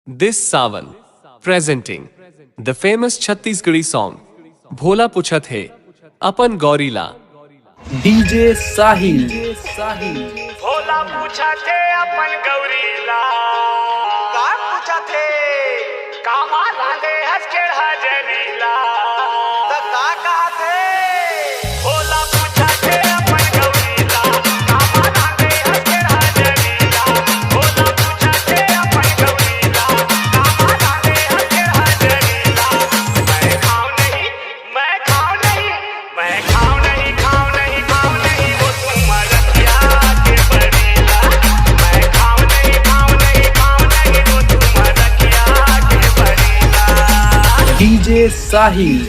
This Sawan, presenting the famous Chhattisgarhi song Bhola पुछत है अपन गौरीला। डीजे साहिल। भोला पूछा थे अपन गौरीला का पूछा थे कामा लाले हंस के हजरीला तो का कहा थे भोला पूछा थे अपन गौरीला कामा लाले हंस के हजरीला भोला पूछा थे अपन गौरीला कामा लाले हंस के हजरीला मैं खाऊं नहीं मैं खाऊं नहीं मैं खाऊं नहीं खाऊं नहीं खाऊं नहीं वो तुम रखिया के बरीला मैं खाऊं नहीं खाऊं नहीं खाऊं नहीं वो तुम रखिया के बरीला डीजे साहिल।